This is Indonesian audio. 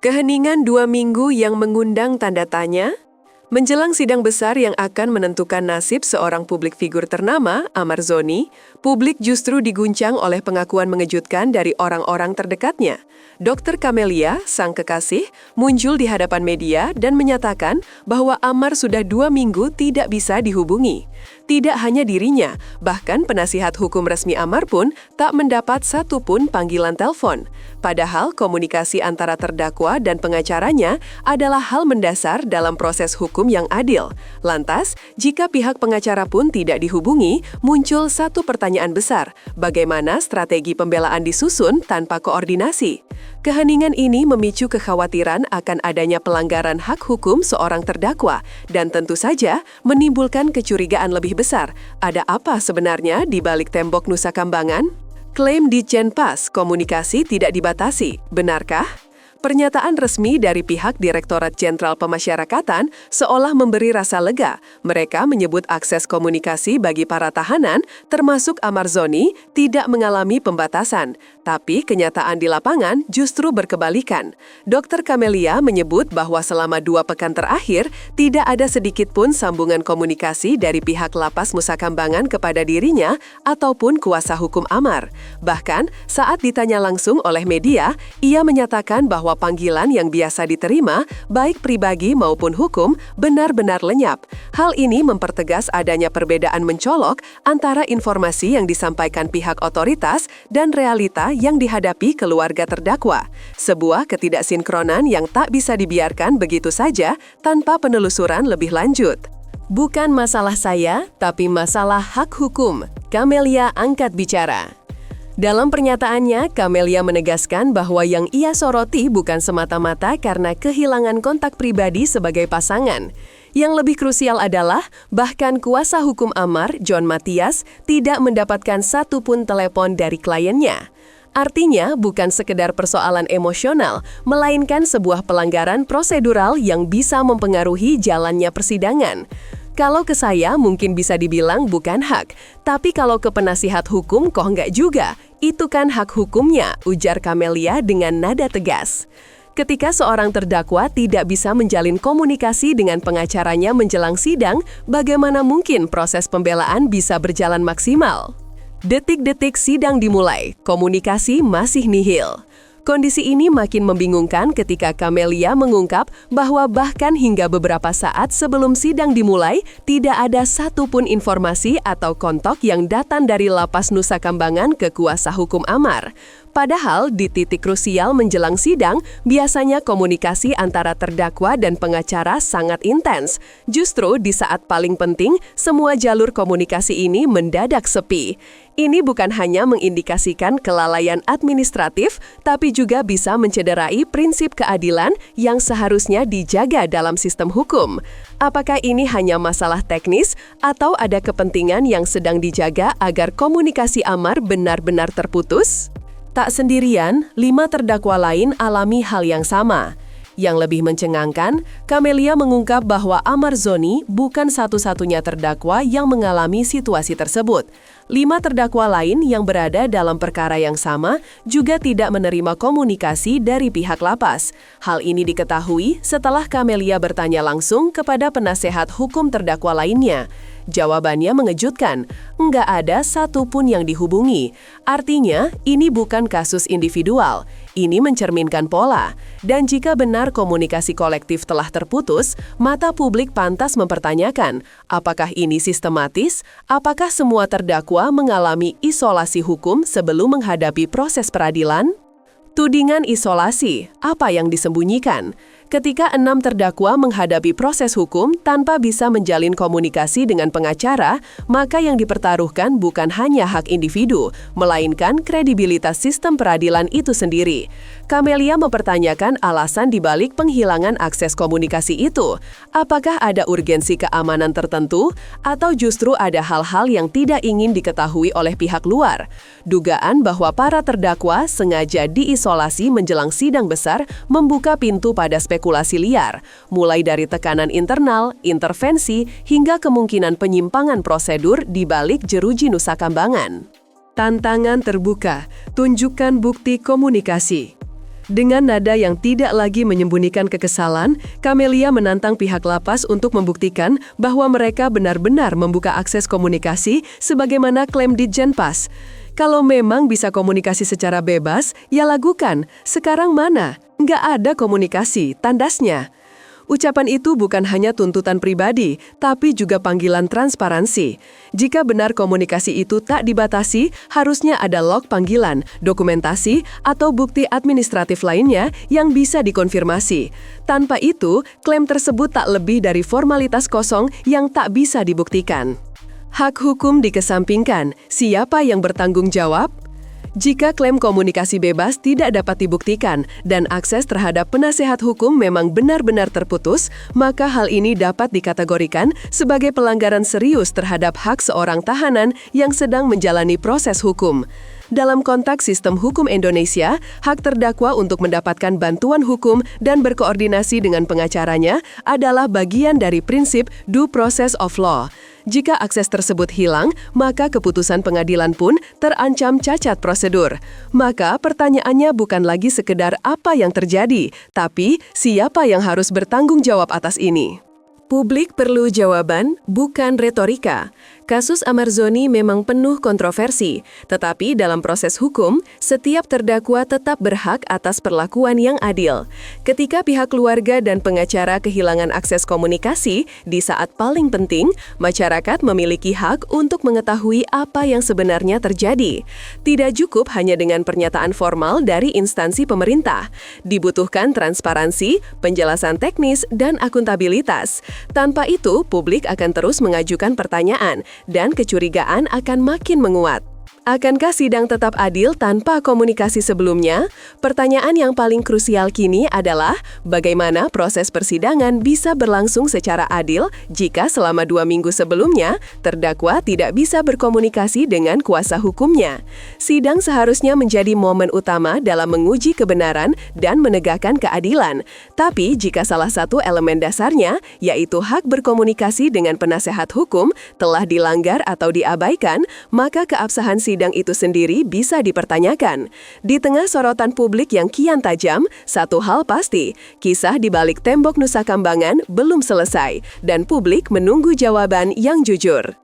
Keheningan 2 minggu yang mengundang tanda tanya? Menjelang sidang besar yang akan menentukan nasib seorang publik figur ternama, Amar Zoni, publik justru diguncang oleh pengakuan mengejutkan dari orang-orang terdekatnya. Dr. Camelia, sang kekasih, muncul di hadapan media dan menyatakan bahwa Amar sudah 2 minggu tidak bisa dihubungi. Tidak hanya dirinya, bahkan penasihat hukum resmi Amar pun tak mendapat satupun panggilan telepon. Padahal komunikasi antara terdakwa dan pengacaranya adalah hal mendasar dalam proses hukum yang adil. Lantas, jika pihak pengacara pun tidak dihubungi, muncul satu pertanyaan besar, bagaimana strategi pembelaan disusun tanpa koordinasi? Keheningan ini memicu kekhawatiran akan adanya pelanggaran hak hukum seorang terdakwa dan tentu saja menimbulkan kecurigaan lebih besar. Ada apa sebenarnya di balik tembok Nusa Kambangan? Klaim Ditjen Pas komunikasi tidak dibatasi, benarkah? Pernyataan resmi dari pihak Direktorat Jenderal Pemasyarakatan seolah memberi rasa lega. Mereka menyebut akses komunikasi bagi para tahanan, termasuk Amar Zoni, tidak mengalami pembatasan. Tapi kenyataan di lapangan justru berkebalikan. Dr. Camelia menyebut bahwa selama 2 pekan terakhir, tidak ada sedikit pun sambungan komunikasi dari pihak Lapas Nusa Kambangan kepada dirinya ataupun kuasa hukum Amar. Bahkan, saat ditanya langsung oleh media, ia menyatakan bahwa panggilan yang biasa diterima, baik pribadi maupun hukum, benar-benar lenyap. Hal ini mempertegas adanya perbedaan mencolok antara informasi yang disampaikan pihak otoritas dan realita yang dihadapi keluarga terdakwa. Sebuah ketidaksinkronan yang tak bisa dibiarkan begitu saja tanpa penelusuran lebih lanjut. Bukan masalah saya, tapi masalah hak hukum. Camelia angkat bicara. Dalam pernyataannya, Camelia menegaskan bahwa yang ia soroti bukan semata-mata karena kehilangan kontak pribadi sebagai pasangan. Yang lebih krusial adalah, bahkan kuasa hukum Amar, John Matias, tidak mendapatkan satupun telepon dari kliennya. Artinya, bukan sekedar persoalan emosional, melainkan sebuah pelanggaran prosedural yang bisa mempengaruhi jalannya persidangan. Kalau ke saya mungkin bisa dibilang bukan hak, tapi kalau ke penasihat hukum kok enggak juga. Itu kan hak hukumnya, ujar Camelia dengan nada tegas. Ketika seorang terdakwa tidak bisa menjalin komunikasi dengan pengacaranya menjelang sidang, bagaimana mungkin proses pembelaan bisa berjalan maksimal? Detik-detik sidang dimulai, komunikasi masih nihil. Kondisi ini makin membingungkan ketika Camelia mengungkap bahwa bahkan hingga beberapa saat sebelum sidang dimulai, tidak ada satupun informasi atau kontak yang datang dari Lapas Nusa Kambangan ke kuasa hukum Amar. Padahal di titik krusial menjelang sidang, biasanya komunikasi antara terdakwa dan pengacara sangat intens. Justru di saat paling penting, semua jalur komunikasi ini mendadak sepi. Ini bukan hanya mengindikasikan kelalaian administratif, tapi juga bisa mencederai prinsip keadilan yang seharusnya dijaga dalam sistem hukum. Apakah ini hanya masalah teknis atau ada kepentingan yang sedang dijaga agar komunikasi Amar benar-benar terputus? Tak sendirian, 5 terdakwa lain alami hal yang sama. Yang lebih mencengangkan, Camelia mengungkap bahwa Amar Zoni bukan satu-satunya terdakwa yang mengalami situasi tersebut. 5 terdakwa lain yang berada dalam perkara yang sama juga tidak menerima komunikasi dari pihak lapas. Hal ini diketahui setelah Camelia bertanya langsung kepada penasehat hukum terdakwa lainnya. Jawabannya mengejutkan, enggak ada satupun yang dihubungi. Artinya, ini bukan kasus individual. Ini mencerminkan pola. Dan jika benar komunikasi kolektif telah terputus, mata publik pantas mempertanyakan, apakah ini sistematis? Apakah semua terdakwa mengalami isolasi hukum sebelum menghadapi proses peradilan? Tudingan isolasi, apa yang disembunyikan? Ketika 6 terdakwa menghadapi proses hukum tanpa bisa menjalin komunikasi dengan pengacara, maka yang dipertaruhkan bukan hanya hak individu, melainkan kredibilitas sistem peradilan itu sendiri. Camelia mempertanyakan alasan dibalik penghilangan akses komunikasi itu. Apakah ada urgensi keamanan tertentu, atau justru ada hal-hal yang tidak ingin diketahui oleh pihak luar? Dugaan bahwa para terdakwa sengaja diisolasi menjelang sidang besar membuka pintu pada spekulasi liar, mulai dari tekanan internal, intervensi, hingga kemungkinan penyimpangan prosedur di balik jeruji Nusa Kambangan. Tantangan terbuka, tunjukkan bukti komunikasi. Dengan nada yang tidak lagi menyembunyikan kekesalan, Camelia menantang pihak lapas untuk membuktikan bahwa mereka benar-benar membuka akses komunikasi sebagaimana klaim Ditjenpas. Kalau memang bisa komunikasi secara bebas, ya lakukan. Sekarang mana? Nggak ada komunikasi, tandasnya. Ucapan itu bukan hanya tuntutan pribadi, tapi juga panggilan transparansi. Jika benar komunikasi itu tak dibatasi, harusnya ada log panggilan, dokumentasi, atau bukti administratif lainnya yang bisa dikonfirmasi. Tanpa itu, klaim tersebut tak lebih dari formalitas kosong yang tak bisa dibuktikan. Hak hukum dikesampingkan, siapa yang bertanggung jawab? Jika klaim komunikasi bebas tidak dapat dibuktikan dan akses terhadap penasehat hukum memang benar-benar terputus, maka hal ini dapat dikategorikan sebagai pelanggaran serius terhadap hak seorang tahanan yang sedang menjalani proses hukum. Dalam konteks sistem hukum Indonesia, hak terdakwa untuk mendapatkan bantuan hukum dan berkoordinasi dengan pengacaranya adalah bagian dari prinsip due process of law. Jika akses tersebut hilang, maka keputusan pengadilan pun terancam cacat prosedur. Maka pertanyaannya bukan lagi sekedar apa yang terjadi, tapi siapa yang harus bertanggung jawab atas ini. Publik perlu jawaban, bukan retorika. Kasus Amar Zoni memang penuh kontroversi, tetapi dalam proses hukum, setiap terdakwa tetap berhak atas perlakuan yang adil. Ketika pihak keluarga dan pengacara kehilangan akses komunikasi, di saat paling penting, masyarakat memiliki hak untuk mengetahui apa yang sebenarnya terjadi. Tidak cukup hanya dengan pernyataan formal dari instansi pemerintah. Dibutuhkan transparansi, penjelasan teknis, dan akuntabilitas. Tanpa itu, publik akan terus mengajukan pertanyaan, dan kecurigaan akan makin menguat. Akankah sidang tetap adil tanpa komunikasi sebelumnya? Pertanyaan yang paling krusial kini adalah bagaimana proses persidangan bisa berlangsung secara adil jika selama 2 minggu sebelumnya terdakwa tidak bisa berkomunikasi dengan kuasa hukumnya. Sidang seharusnya menjadi momen utama dalam menguji kebenaran dan menegakkan keadilan. Tapi jika salah satu elemen dasarnya, yaitu hak berkomunikasi dengan penasehat hukum, telah dilanggar atau diabaikan, maka keabsahan sidang itu sendiri bisa dipertanyakan. Di tengah sorotan publik yang kian tajam, satu hal pasti, kisah di balik tembok Nusa Kambangan belum selesai, dan publik menunggu jawaban yang jujur.